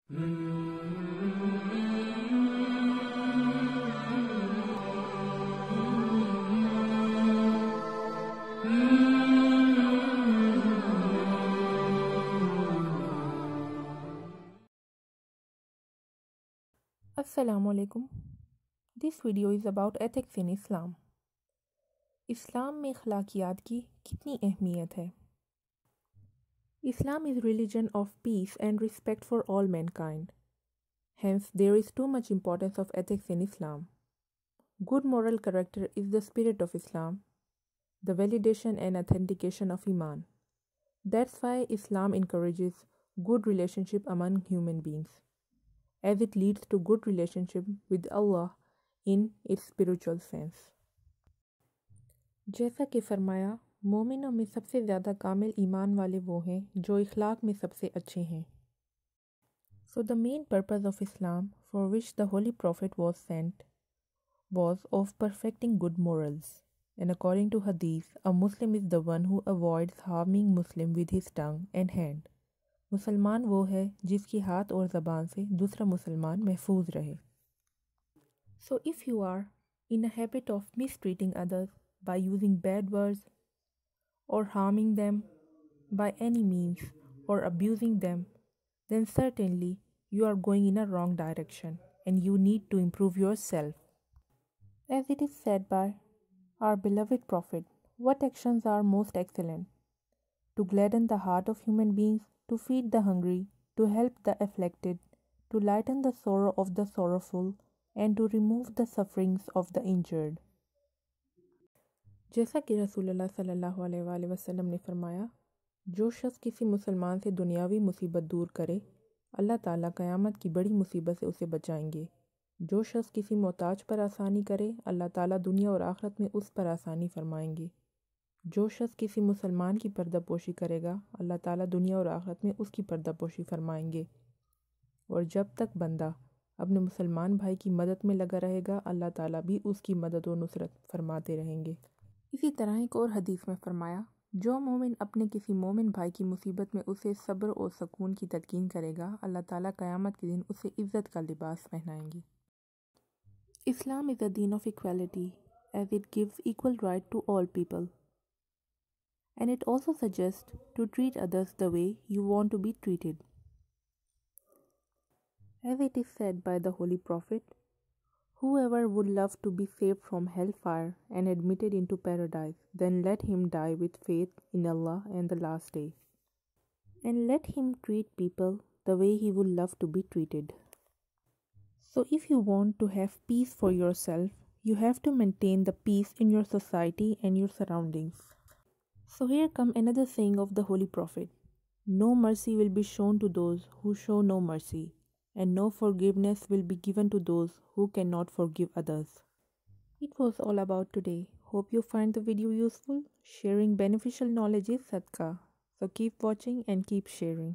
Assalamu alaikum. This video is about ethics in Islam. इस्लाम में अखलाकियात की कितनी अहमियत है? Islam is religion of peace and respect for all mankind. Hence, there is too much importance of ethics in Islam. Good moral character is the spirit of Islam, the validation and authentication of Iman. That's why Islam encourages good relationship among human beings, as it leads to good relationship with Allah in its spiritual sense. जैसा कि फरमाया, मोमिनों में सबसे ज़्यादा कामिल ईमान वाले वो हैं जो इखलाक में सबसे अच्छे हैं. So the main purpose of Islam, for which the Holy Prophet was sent, was of perfecting good morals. And according to Hadith, a Muslim is the one who avoids harming Muslim with his tongue and hand. मुसलमान वो है जिसकी हाथ और ज़बान से दूसरा मुसलमान महफूज रहे. So if you are in a habit of mistreating others by using bad words or harming them by any means or abusing them, then certainly you are going in a wrong direction and you need to improve yourself. As it is said by our beloved Prophet, what actions are most excellent? To gladden the heart of human beings, to feed the hungry, to help the afflicted, to lighten the sorrow of the sorrowful, and to remove the sufferings of the injured. जैसा कि रसूलुल्लाह सल्लल्लाहु अलैहि वसल्लम ने फरमाया, जो शख्स किसी मुसलमान से दुनियावी मुसीबत दूर करे, अल्लाह ताला क़यामत की बड़ी मुसीबत से उसे बचाएंगे. जो शख्स किसी मोहताज पर आसानी करे, अल्लाह ताला दुनिया और आखिरत में उस पर आसानी फरमाएंगे. जो शख्स किसी मुसलमान की पर्दापोशी करेगा, अल्लाह ताला दुनिया और आखिरत में उसकी पर्दापोशी फरमाएंगे. और जब तक बंदा अपने मुसलमान भाई की मदद में लगा रहेगा, अल्लाह ताला भी उसकी मदद और नुसरत फरमाते रहेंगे. इसी तरह एक और हदीस में फरमाया, जो मोमिन अपने किसी मोमिन भाई की मुसीबत में उसे सब्र और सुकून की तलकीन करेगा, अल्लाह ताला क़यामत के दिन उसे इज़्ज़त का लिबास पहनाएंगे. Islam is a deen of equality, as it gives equal right to all people. And it also suggests to treat others the way you want to be treated. As it is said by the Holy Prophet, whoever would love to be saved from hellfire and admitted into paradise, then let him die with faith in Allah and the last day. And let him treat people the way he would love to be treated. So if you want to have peace for yourself, you have to maintain the peace in your society and your surroundings. So here come another saying of the Holy Prophet, no mercy will be shown to those who show no mercy, and no forgiveness will be given to those who cannot forgive others. It was all about today. Hope you find the video useful. Sharing beneficial knowledge is sadqa. So keep watching and keep sharing.